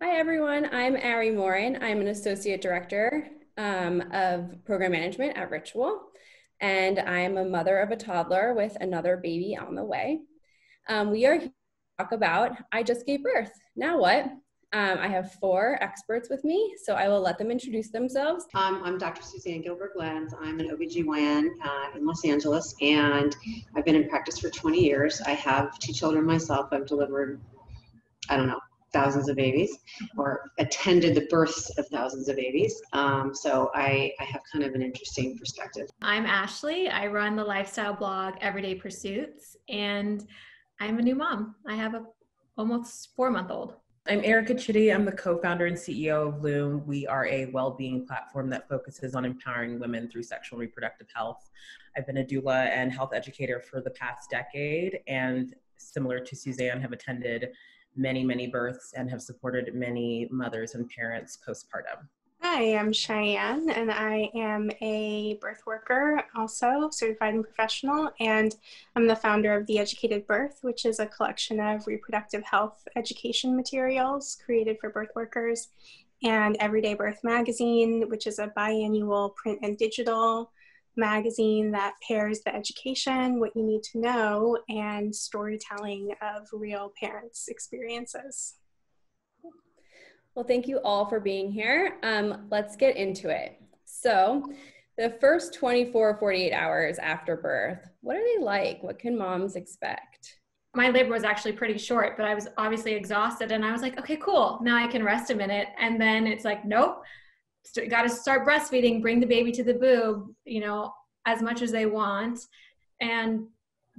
Hi, everyone. I'm Ari Morin. I'm an associate director of program management at Ritual, and I'm a mother of a toddler with another baby on the way. We are here to talk about I just gave birth. Now what? I have four experts with me, so I will let them introduce themselves. I'm Dr. Suzanne Gilbert-Glenz. I'm an OBGYN in Los Angeles, and I've been in practice for 20 years. I have two children myself. I've delivered, I don't know, thousands of babies, or attended the births of thousands of babies. So I have kind of an interesting perspective. I'm Ashley. I run the lifestyle blog Everyday Pursuits, and I'm a new mom. I have a almost 4-month-old. I'm Erica Chitty. I'm the co-founder and CEO of Loom. We are a well-being platform that focuses on empowering women through sexual and reproductive health. I've been a doula and health educator for the past decade, and similar to Suzanne, have attended many births and have supported many mothers and parents postpartum. Hi, I'm Cheyenne, and I am a birth worker, also certified and professional, and I'm the founder of The Educated Birth, which is a collection of reproductive health education materials created for birth workers, and Everyday Birth Magazine, which is a biannual print and digital magazine that pairs the education, what you need to know, and storytelling of real parents' experiences. Well, thank you all for being here. Let's get into it. So the first 24, 48 hours after birth, what are they like? What can moms expect? My labor was actually pretty short, but I was obviously exhausted, and I was like, okay, cool. Now I can rest a minute. And then it's like, nope, got to start breastfeeding, bring the baby to the boob, as much as they want. And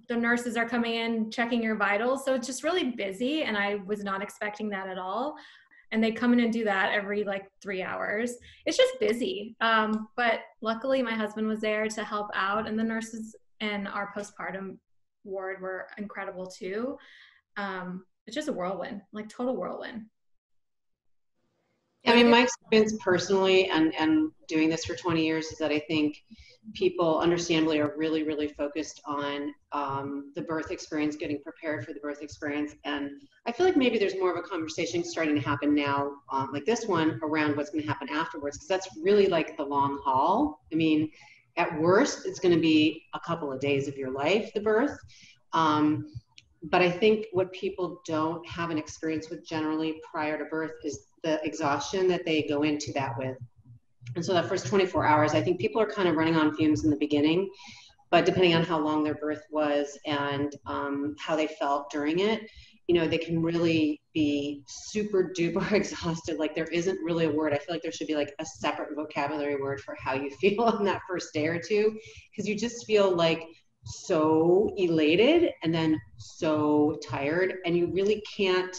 the nurses are coming in, checking your vitals. So it's just really busy, and I was not expecting that at all. And they come in and do that every 3 hours. It's just busy. But luckily my husband was there to help out, and the nurses in our postpartum ward were incredible too. It's just a whirlwind, total whirlwind. I mean, my experience personally and doing this for 20 years is that I think people understandably are really focused on the birth experience, getting prepared for the birth experience. And I feel like maybe there's more of a conversation starting to happen now, like this one, around what's going to happen afterwards, because that's really the long haul. I mean, at worst, it's going to be a couple of days of your life, the birth. But I think what people don't have an experience with generally prior to birth is the exhaustion that they go into that with. And so that first 24 hours, I think people are kind of running on fumes in the beginning, but depending on how long their birth was and how they felt during it, they can really be super duper exhausted. There isn't really a word. I feel like there should be a separate vocabulary word for how you feel in that first day or two, because you just feel so elated and then so tired, and you really can't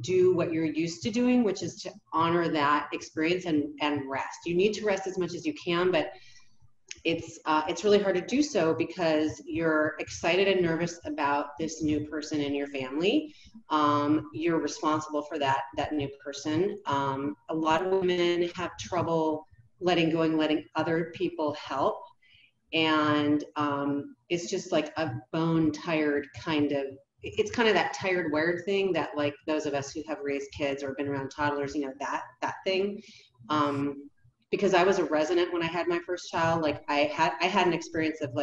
do what you're used to doing, which is to honor that experience and rest. You need to rest as much as you can, but it's really hard to do so because you're excited and nervous about this new person in your family. You're responsible for that new person. A lot of women have trouble letting go and letting other people help. And it's just a bone tired it's kind of that tired, wired thing that those of us who have raised kids or been around toddlers, that thing. Because I was a resident when I had my first child, I had an experience of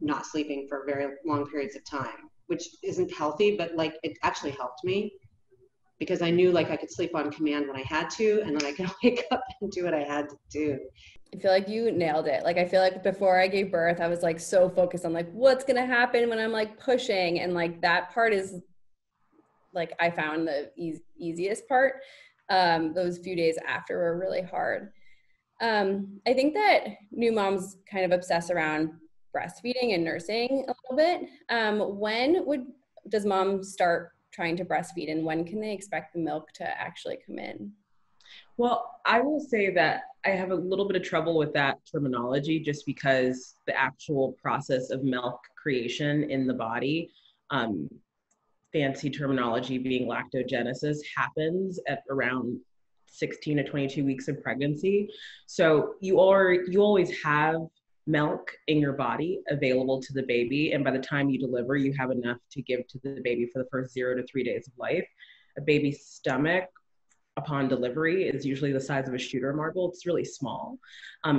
not sleeping for very long periods of time, which isn't healthy, but it actually helped me because I knew I could sleep on command when I had to, and then I could wake up and do what I had to do. I feel like you nailed it. I feel like before I gave birth, I was so focused on what's going to happen when I'm pushing. And that part is I found the easiest part. Those few days after were really hard. I think that new moms kind of obsess around breastfeeding and nursing a little bit. Does mom start trying to breastfeed, and when can they expect the milk to actually come in? Well, I will say that I have a little bit of trouble with that terminology just because the actual process of milk creation in the body, fancy terminology being lactogenesis, happens at around 16 to 22 weeks of pregnancy. So you always have milk in your body available to the baby. And by the time you deliver, you have enough to give to the baby for the first 0 to 3 days of life. A baby's stomach upon delivery is usually the size of a shooter marble. It's really small.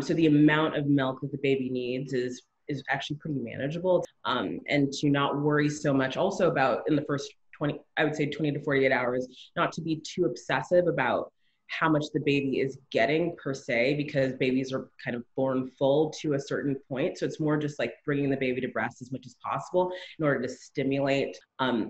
So the amount of milk that the baby needs is actually pretty manageable. And to not worry so much also about in the first 20 to 48 hours, not to be too obsessive about how much the baby is getting per se, because babies are kind of born full to a certain point. So it's more just like bringing the baby to breast as much as possible in order to stimulate.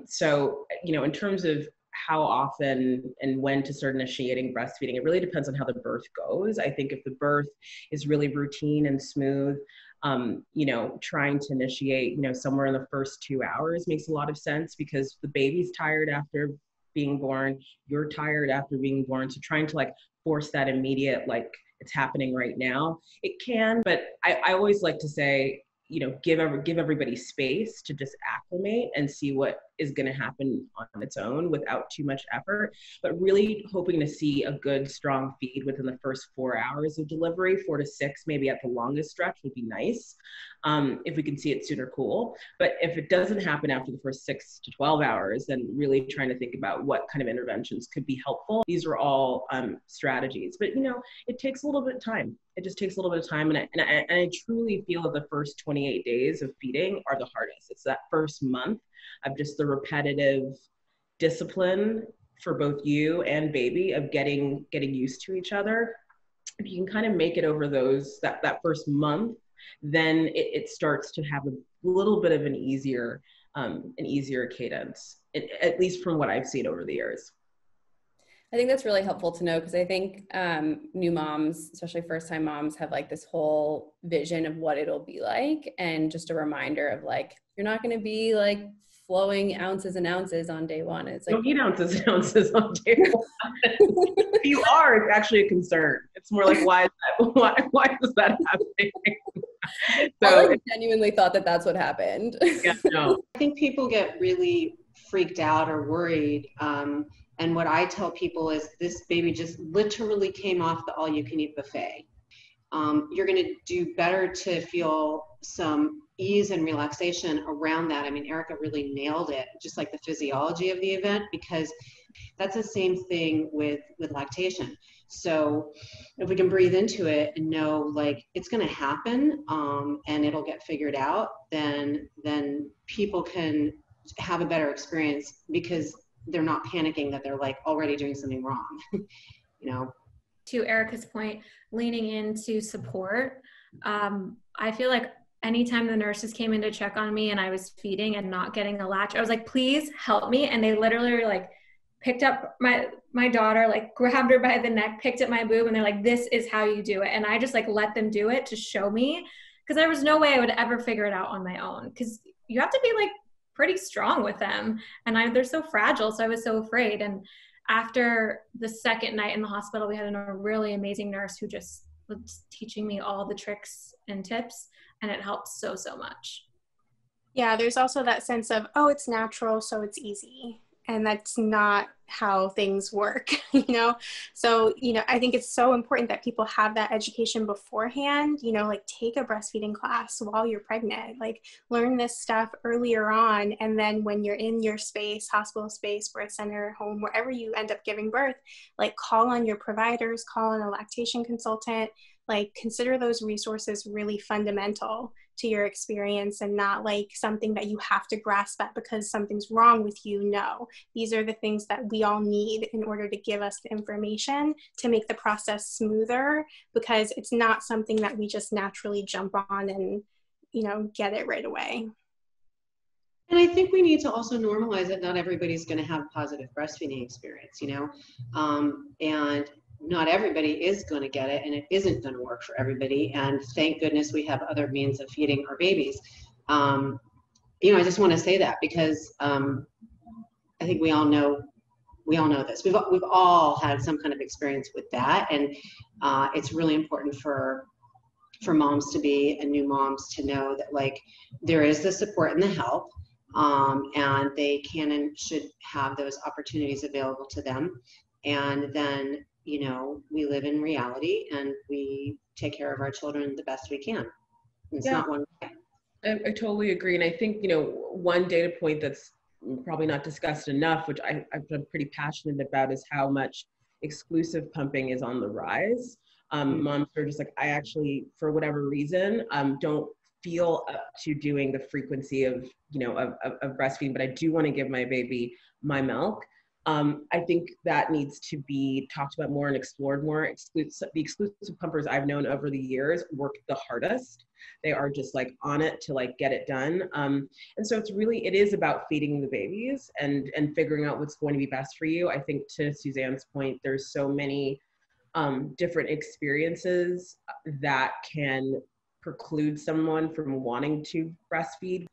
So, in terms of how often and when to start initiating breastfeeding, it really depends on how the birth goes. I think if the birth is really routine and smooth, trying to initiate, somewhere in the first 2 hours makes a lot of sense, because the baby's tired after being born, you're tired after being born. So trying to like force that immediate, like it's happening right now, it can, but I always like to say, give everybody space to just acclimate and see what is going to happen on its own without too much effort, but really hoping to see a good, strong feed within the first 4 hours of delivery. 4 to 6, maybe at the longest stretch, would be nice. If we can see it sooner, cool. But if it doesn't happen after the first 6 to 12 hours, then really trying to think about what kind of interventions could be helpful. These are all strategies, but it takes a little bit of time. It just takes a little bit of time. And I truly feel that the first 28 days of feeding are the hardest. It's that first month of just the repetitive discipline for both you and baby of getting used to each other. If you can kind of make it over that first month, then it starts to have a little bit of an easier cadence, at least from what I've seen over the years. I think that's really helpful to know, because I think new moms, especially first-time moms, have like this whole vision of what it'll be like, and just a reminder of like, you're not going to be like flowing ounces and ounces on day one. It's like, don't eat ounces and ounces on day one. If you are, it's actually a concern. It's more like, why is that happening? I like genuinely thought that that's what happened. Yeah, no. I think people get really freaked out or worried. And what I tell people is this baby just literally came off the all-you-can-eat buffet. You're going to do better to feel some ease and relaxation around that. I mean, Erica really nailed it, just like the physiology of the event, because that's the same thing with lactation. So if we can breathe into it and know like it's going to happen and it'll get figured out, then people can have a better experience, because they're not panicking that they're like already doing something wrong. To Erica's point, leaning into support. I feel like anytime the nurses came in to check on me and I was feeding and not getting a latch, I was like, please help me. And they literally like picked up my daughter, like grabbed her by the neck, picked up my boob, and they're like, this is how you do it. And I just like let them do it to show me, because there was no way I would ever figure it out on my own, because you have to be like pretty strong with them, and they're so fragile. So I was so afraid. And after the second night in the hospital, we had a really amazing nurse who just was teaching me all the tricks and tips, and it helped so much. Yeah, there's also that sense of, oh, it's natural, so it's easy. And that's not how things work, So, I think it's so important that people have that education beforehand, like take a breastfeeding class while you're pregnant, like learn this stuff earlier on. And then when you're in your space, hospital space, birth center, home, wherever you end up giving birth, like call on your providers, call on a lactation consultant, like consider those resources really fundamental to your experience, and not like something that you have to grasp at because something's wrong with you. No, these are the things that we all need in order to give us the information to make the process smoother, because it's not something that we just naturally jump on and, get it right away. And I think we need to also normalize that not everybody's going to have a positive breastfeeding experience, and not everybody is going to get it, and it isn't going to work for everybody. And thank goodness we have other means of feeding our babies. I just want to say that, because I think we all know this. We've all had some kind of experience with that, and it's really important for moms to be, and new moms to know that like there is the support and the help, and they can and should have those opportunities available to them. And then we live in reality and we take care of our children the best we can. It's not one way. I totally agree. And I think, one data point that's probably not discussed enough, which I'm pretty passionate about, is how much exclusive pumping is on the rise. Moms are just like, I actually, for whatever reason, don't feel up to doing the frequency of, of breastfeeding, but I do want to give my baby my milk. I think that needs to be talked about more and explored more. The exclusive pumpers I've known over the years work the hardest. They are just like on it to like get it done. And so it is about feeding the babies and figuring out what's going to be best for you. I think to Suzanne's point, there's so many different experiences that can preclude someone from wanting to breastfeed.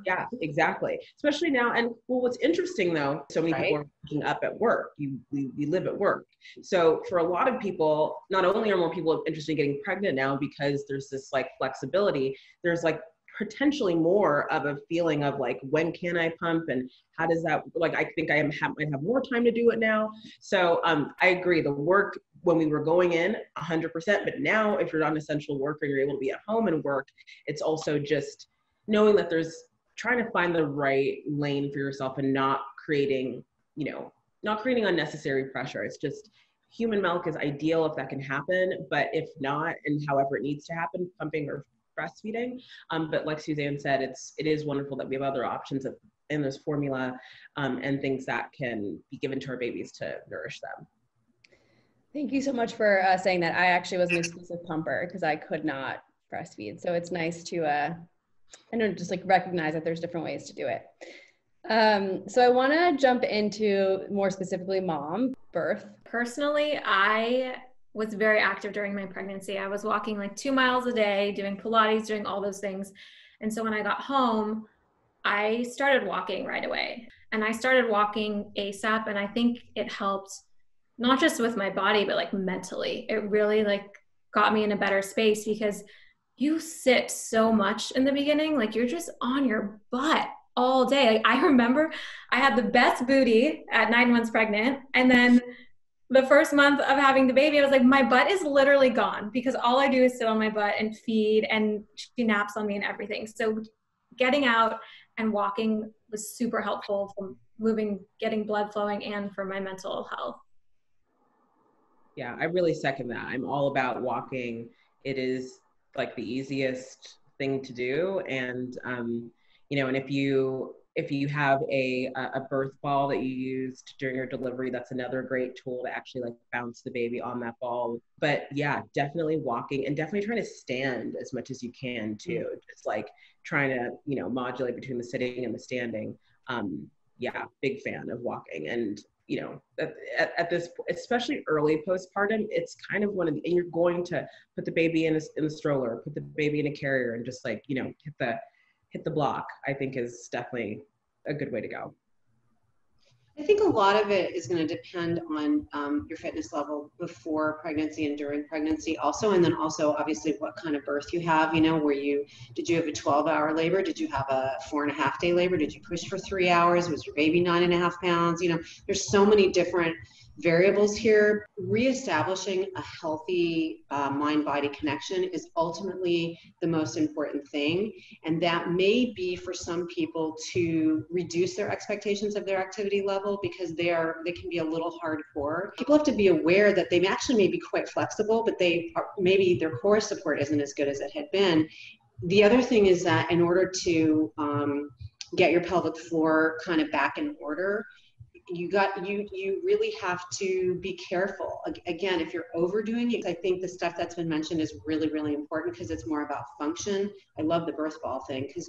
Yeah, exactly. Especially now. And well, what's interesting though, so many people are waking up at work. We live at work. So for a lot of people, not only are more people interested in getting pregnant now because there's this like flexibility, there's like potentially more of a feeling of like, when can I pump and how does that, like, I think might have more time to do it now. So I agree, the work when we were going in 100%, but now if you're not an essential worker, you're able to be at home and work, it's also just knowing that there's trying to find the right lane for yourself and not creating unnecessary pressure. It's just human milk is ideal if that can happen, but if not, and however it needs to happen, pumping or breastfeeding. But like Suzanne said, it is wonderful that we have other options and there's formula and things that can be given to our babies to nourish them. Thank you so much for saying that. I actually was an exclusive pumper because I could not breastfeed. So it's nice to, just like recognize that there's different ways to do it. So I want to jump into more specifically mom birth. Personally, I was very active during my pregnancy. I was walking like 2 miles a day, doing Pilates, doing all those things. And so when I got home, I started walking right away. And I started walking ASAP. And I think it helped not just with my body, but like mentally. It really like got me in a better space because you sit so much in the beginning. Like you're just on your butt all day. Like, I remember I had the best booty at 9 months pregnant. And then the first month of having the baby, I was like, my butt is literally gone because all I do is sit on my butt and feed, and she naps on me and everything. So getting out and walking was super helpful for moving, getting blood flowing, and for my mental health. Yeah, I really second that. I'm all about walking. It is like the easiest thing to do. And, and if you have a birth ball that you used during your delivery, that's another great tool to actually like bounce the baby on that ball. But yeah, definitely walking and definitely trying to stand as much as you can too. Just like trying to, modulate between the sitting and the standing. Yeah, big fan of walking. And, at this, especially early postpartum, it's kind of and you're going to put the baby in the stroller, put the baby in a carrier and just like, hit the block, I think is definitely a good way to go. I think a lot of it is going to depend on your fitness level before pregnancy and during pregnancy also, and then also obviously what kind of birth you have, did you have a 12-hour labor? Did you have a 4.5-day labor? Did you push for 3 hours? Was your baby 9.5 pounds? There's so many different variables here. Reestablishing a healthy mind-body connection is ultimately the most important thing. And that may be for some people to reduce their expectations of their activity level because they can be a little hardcore. People have to be aware that they actually may be quite flexible, but maybe their core support isn't as good as it had been. The other thing is that in order to get your pelvic floor kind of back in order, you really have to be careful. Again, if you're overdoing it, I think the stuff that's been mentioned is really, really important because it's more about function. I love the birth ball thing because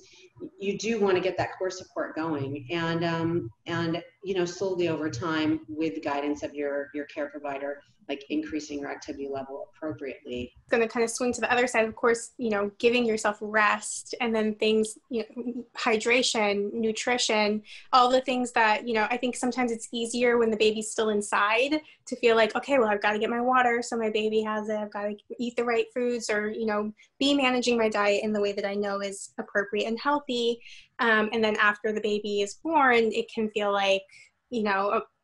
you do want to get that core support going, and slowly over time with the guidance of your care provider, like increasing your activity level appropriately. It's going to kind of swing to the other side, of course, giving yourself rest, and then things, hydration, nutrition, all the things that, I think sometimes it's easier when the baby's still inside to feel like, okay, well, I've got to get my water so my baby has it. I've got to eat the right foods, or, be managing my diet in the way that I know is appropriate and healthy. And then after the baby is born, it can feel like,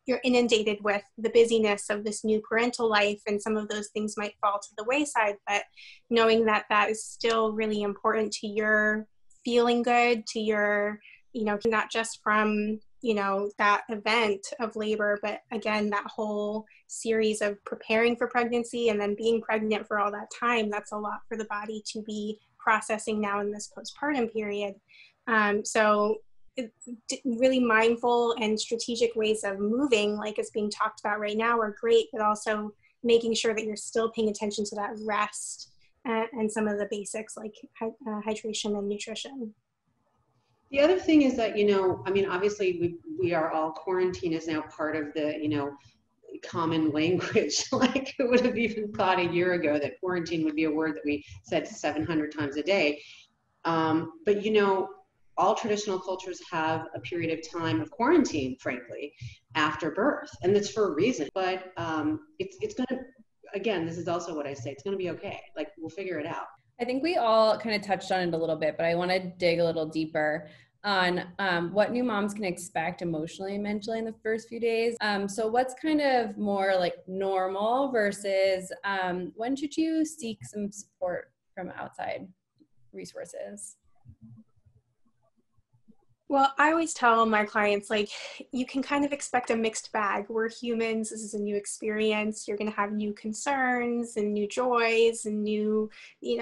you're inundated with the busyness of this new parental life, and some of those things might fall to the wayside, but knowing that that is still really important to your feeling good, to your not just from, that event of labor, but again, that whole series of preparing for pregnancy and then being pregnant for all that time. That's a lot for the body to be processing now in this postpartum period. So really mindful and strategic ways of moving, like is being talked about right now, are great, but also making sure that you're still paying attention to that rest and some of the basics like hydration and nutrition. The other thing is that, obviously we are all, quarantine is now part of the, common language. Like, who would have even thought a year ago that quarantine would be a word that we said 700 times a day. But, all traditional cultures have a period of time of quarantine, frankly, after birth. And that's for a reason. But it's going to, again, this is also what I say, it's going to be okay. Like, we'll figure it out. I think we all kind of touched on it a little bit, but I want to dig a little deeper on what new moms can expect emotionally and mentally in the first few days. So what's kind of more like normal versus when should you seek some support from outside resources? Well, I always tell my clients, like, you can kind of expect a mixed bag. We're humans. This is a new experience. You're going to have new concerns and new joys and new,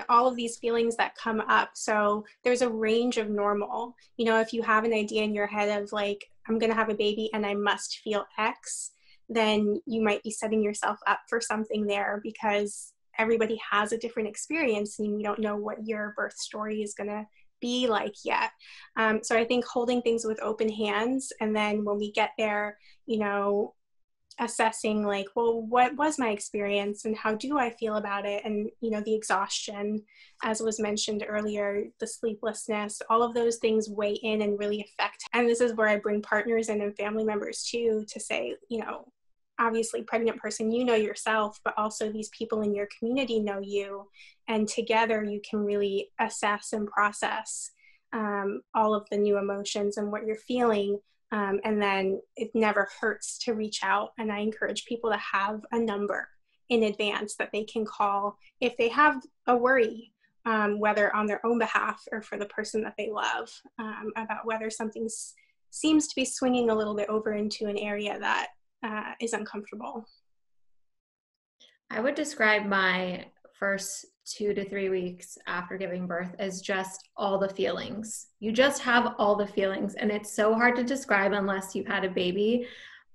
all of these feelings that come up. So there's a range of normal. If you have an idea in your head of like, I'm going to have a baby and I must feel X, then you might be setting yourself up for something there, because everybody has a different experience and we don't know what your birth story is going to be like yet. So I think holding things with open hands, and then when we get there, assessing like, well, what was my experience and how do I feel about it? And, the exhaustion, as was mentioned earlier, the sleeplessness, all of those things weigh in and really affect. And this is where I bring partners in and family members too, to say, obviously pregnant person, yourself, but also these people in your community know you, and together you can really assess and process all of the new emotions and what you're feeling. And then it never hurts to reach out. And I encourage people to have a number in advance that they can call if they have a worry, whether on their own behalf or for the person that they love, about whether something seems to be swinging a little bit over into an area that is uncomfortable. I would describe my first 2 to 3 weeks after giving birth as just all the feelings. You just have all the feelings, and it's so hard to describe unless you've had a baby.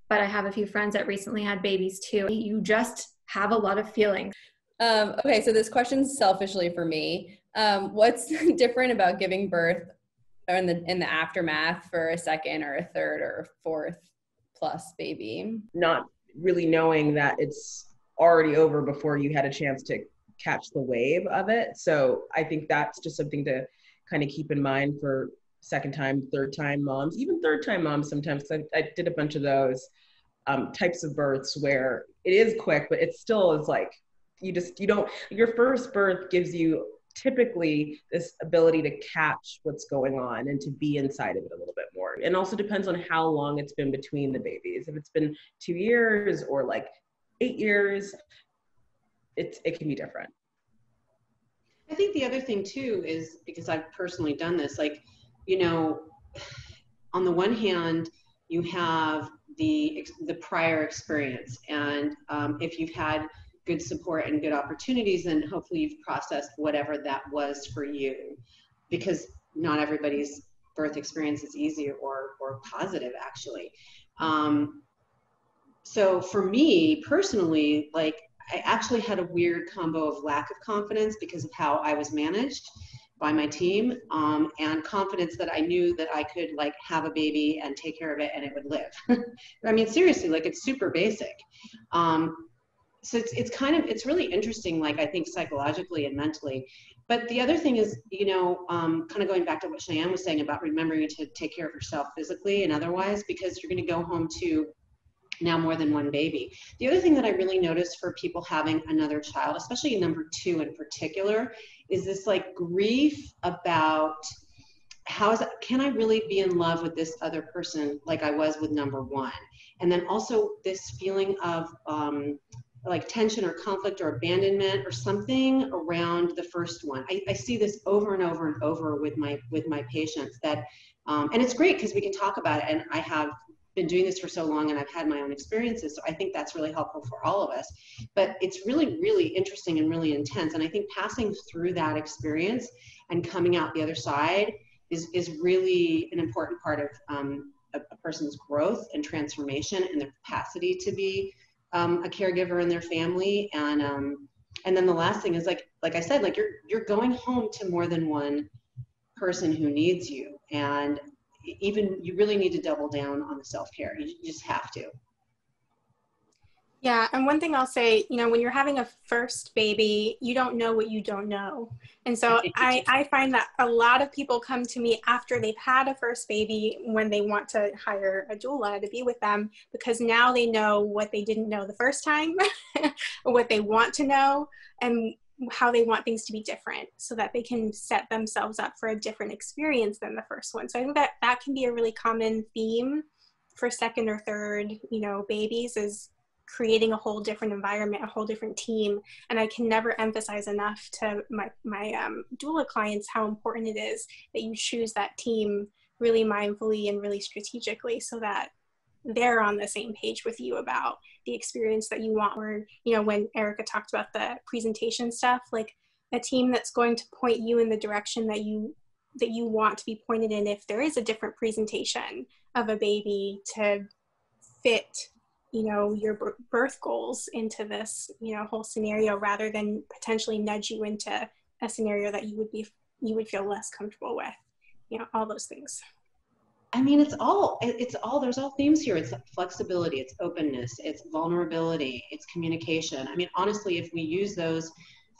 But I have a few friends that recently had babies too. You just have a lot of feelings. Okay, so this question's selfishly for me. What's different about giving birth or in the aftermath for a second or a third or a fourth plus baby? Not really knowing that it's already over before you had a chance to catch the wave of it. So I think that's just something to kind of keep in mind for second time, third time moms, even third time moms sometimes. I did a bunch of those types of births where it is quick, but it still is like, your first birth gives you typically this ability to catch what's going on and to be inside of it a little bit more. And also depends on how long it's been between the babies. If it's been 2 years or like 8 years, it can be different. I think the other thing too is, because I've personally done this, like, on the one hand, you have the prior experience, and if you've had good support and good opportunities, then hopefully you've processed whatever that was for you, because not everybody's birth experience is easy or positive, actually. So for me personally, like, I actually had a weird combo of lack of confidence because of how I was managed by my team, and confidence that I knew that I could like have a baby and take care of it and it would live. I mean, seriously, like, it's super basic. So it's really interesting, like, I think psychologically and mentally. But the other thing is, kind of going back to what Cheyenne was saying about remembering to take care of yourself physically and otherwise, because you're going to go home to now more than one baby. The other thing that I really noticed for people having another child, especially number 2 in particular, is this like grief about can I really be in love with this other person like I was with number 1? And then also this feeling of like tension or conflict or abandonment or something around the first one. I see this over and over and over with my patients, that And it's great because we can talk about it. And I have been doing this for so long and I've had my own experiences. So I think that's really helpful for all of us. But it's really, really interesting and really intense. And I think passing through that experience and coming out the other side is really an important part of a person's growth and transformation and their capacity to be a caregiver in their family. And then the last thing is like I said, like you're going home to more than one person who needs you. And even you really need to double down on the self-care. You just have to. Yeah, and one thing I'll say, you know, when you're having a first baby, you don't know what you don't know. And so I find that a lot of people come to me after they've had a first baby when they want to hire a doula to be with them, because now they know what they didn't know the first time, what they want to know, and how they want things to be different so that they can set themselves up for a different experience than the first one. So I think that that can be a really common theme for second or third, you know, babies, is creating a whole different environment, a whole different team. And I can never emphasize enough to my doula clients how important it is that you choose that team really mindfully and really strategically so that they're on the same page with you about the experience that you want. Or, you know, when Erica talked about the presentation stuff, like a team that's going to point you in the direction that you want to be pointed in, if there is a different presentation of a baby to fit, you know, your birth goals into this, you know, whole scenario, rather than potentially nudge you into a scenario that you would feel less comfortable with, you know, all those things. I mean, there's all themes here. It's flexibility, it's openness, it's vulnerability, it's communication. I mean, honestly, if we use those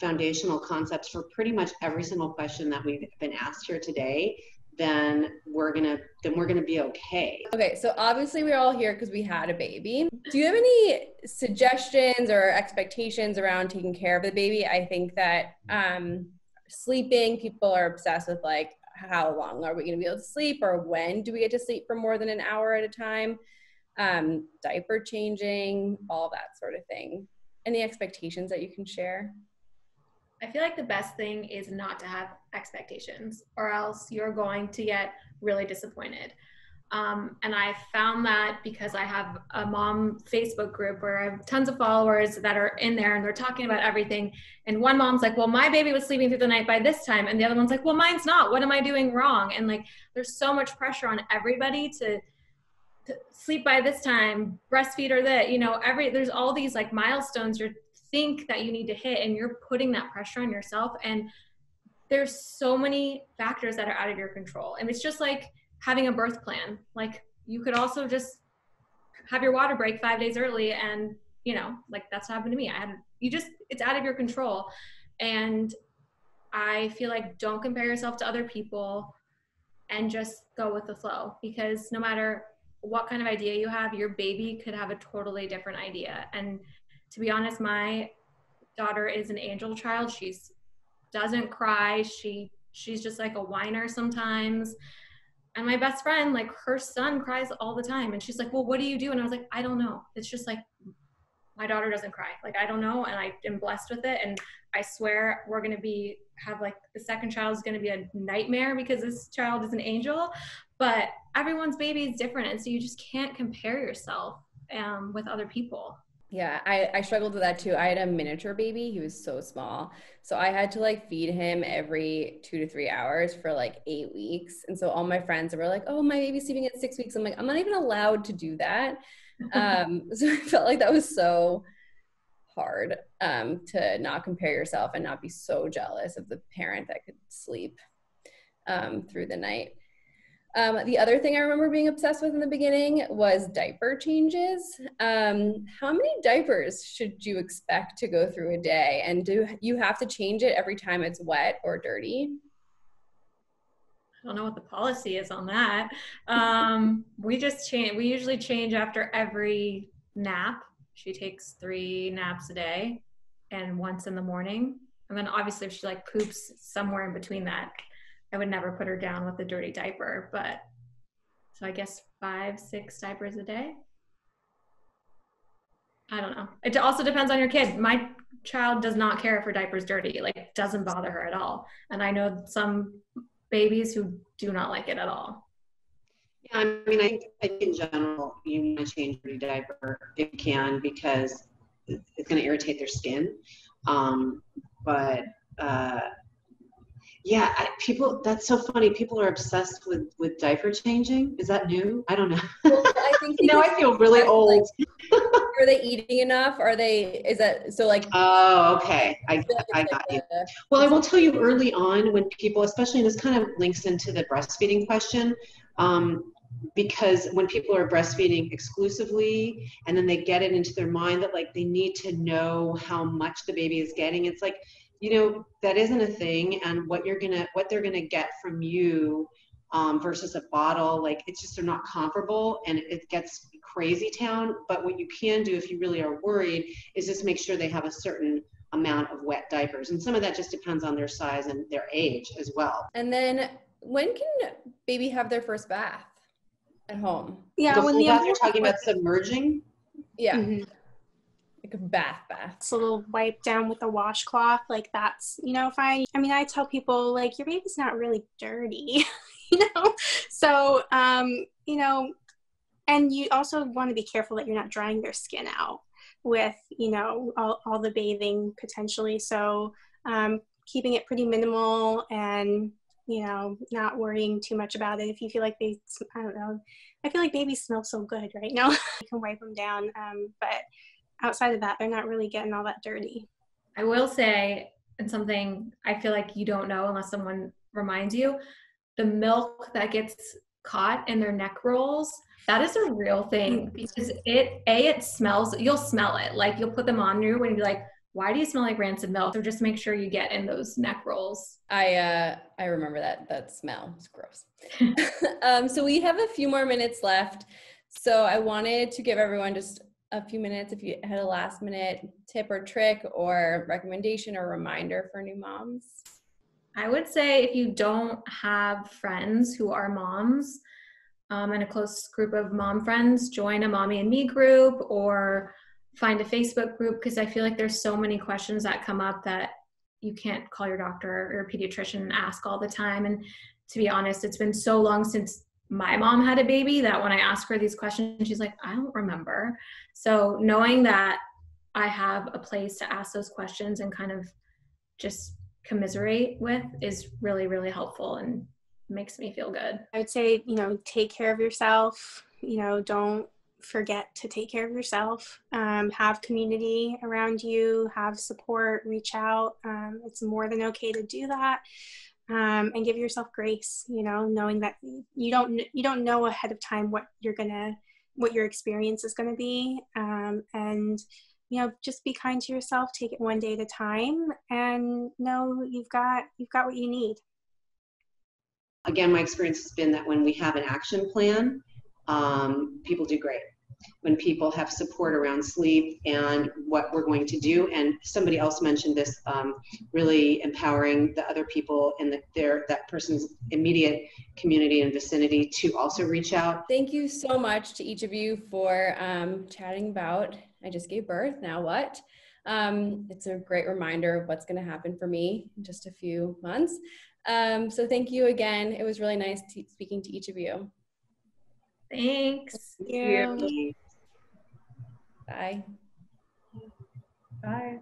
foundational concepts for pretty much every single question that we've been asked here today, then we're gonna be okay. Okay, so obviously we're all here because we had a baby. Do you have any suggestions or expectations around taking care of the baby? I think that sleeping, people are obsessed with like, how long are we going to be able to sleep, or when do we get to sleep for more than an hour at a time? Diaper changing, all that sort of thing. Any expectations that you can share? I feel like the best thing is not to have expectations, or else you're going to get really disappointed. And I found that because I have a mom Facebook group where I have tons of followers that are in there and they're talking about everything. And one mom's like, well, my baby was sleeping through the night by this time. And the other one's like, well, mine's not. What am I doing wrong? And like, there's so much pressure on everybody to sleep by this time, breastfeed or that, you know, there's all these like milestones you think that you need to hit, and you're putting that pressure on yourself. And there's so many factors that are out of your control. And it's just like having a birth plan. Like, you could also just have your water break 5 days early, and, you know, like that's what happened to me. It's out of your control. And I feel like don't compare yourself to other people and just go with the flow, because no matter what kind of idea you have, your baby could have a totally different idea. And to be honest, my daughter is an angel child. She's doesn't cry. She's just like a whiner sometimes. And my best friend, like, her son cries all the time. And she's like, well, what do you do? And I was like, I don't know. It's just like, my daughter doesn't cry. Like, I don't know. And I am blessed with it. And I swear we're going to have like, the second child is going to be a nightmare because this child is an angel. But everyone's baby is different. And so you just can't compare yourself with other people. Yeah, I struggled with that too. I had a miniature baby. He was so small. So I had to like feed him every 2 to 3 hours for like 8 weeks. And so all my friends were like, oh, my baby's sleeping at 6 weeks. I'm like, I'm not even allowed to do that. So I felt like that was so hard to not compare yourself and not be so jealous of the parent that could sleep through the night. The other thing I remember being obsessed with in the beginning was diaper changes. How many diapers should you expect to go through a day? And do you have to change it every time it's wet or dirty? I don't know what the policy is on that. We usually change after every nap. She takes 3 naps a day and once in the morning. And then obviously if she like poops somewhere in between that, I would never put her down with a dirty diaper, but so I guess 5-6 diapers a day. I don't know. It also depends on your kid. My child does not care if her diaper's dirty. Like, it doesn't bother her at all. And I know some babies who do not like it at all. Yeah, I mean, I think in general, you want to change your diaper if you can, because it's going to irritate their skin. But yeah, people, that's so funny. People are obsessed with diaper changing. Is that new? I don't know. Well, I think Now I feel really old. Like, are they eating enough? Is that, so like, Oh, okay. I feel like I it's got like you. Well, I will tell you early on when people, especially, and this kind of links into the breastfeeding question, because when people are breastfeeding exclusively and then they get it into their mind that like they need to know how much the baby is getting, it's like, you know, that isn't a thing. And what they're gonna get from you versus a bottle, like it's just, they're not comparable, and it gets crazy town. But what you can do if you really are worried is just make sure they have a certain amount of wet diapers, and some of that just depends on their size and their age as well. And then when can baby have their first bath at home? Yeah, Like a when full the bath, you're talking about submerging? Yeah, Mhm. like a bath. It's a little wipe down with a washcloth, like that's, you know, fine. I mean, I tell people like your baby's not really dirty, you know? So, you know, and you also want to be careful that you're not drying their skin out with, you know, all the bathing potentially. So, keeping it pretty minimal and, you know, not worrying too much about it. If you feel like I don't know, I feel like babies smell so good right now. You can wipe them down. But outside of that, they're not really getting all that dirty. I will say, and something I feel like you don't know unless someone reminds you, the milk that gets caught in their neck rolls, that is a real thing, because it smells, you'll smell it. Like you'll put them on you and you'll be like, why do you smell like rancid milk? So just make sure you get in those neck rolls. I remember that smell. It's gross. So we have a few more minutes left. So I wanted to give everyone just a few minutes if you had a last minute tip or trick or recommendation or reminder for new moms. I would say if you don't have friends who are moms and a close group of mom friends, join a Mommy and Me group or find a Facebook group, because I feel like there's so many questions that come up that you can't call your doctor or your pediatrician and ask all the time. And to be honest, it's been so long since my mom had a baby that when I ask her these questions, she's like, I don't remember. So knowing that I have a place to ask those questions and kind of just commiserate with is really, really helpful and makes me feel good. I would say, you know, take care of yourself. You know, don't forget to take care of yourself. Have community around you, have support, reach out. It's more than okay to do that. And give yourself grace, you know, knowing that you don't know ahead of time what your experience is gonna be. And you know, just be kind to yourself, take it one day at a time, and know you've got what you need. Again, my experience has been that when we have an action plan, people do great. When people have support around sleep and what we're going to do, and somebody else mentioned this, really empowering the other people in that person's immediate community and vicinity to also reach out. Thank you so much to each of you for chatting about I just gave birth, now what? It's a great reminder of what's going to happen for me in just a few months. So thank you again. It was really nice speaking to each of you. Thanks. Thank you. Bye. Bye.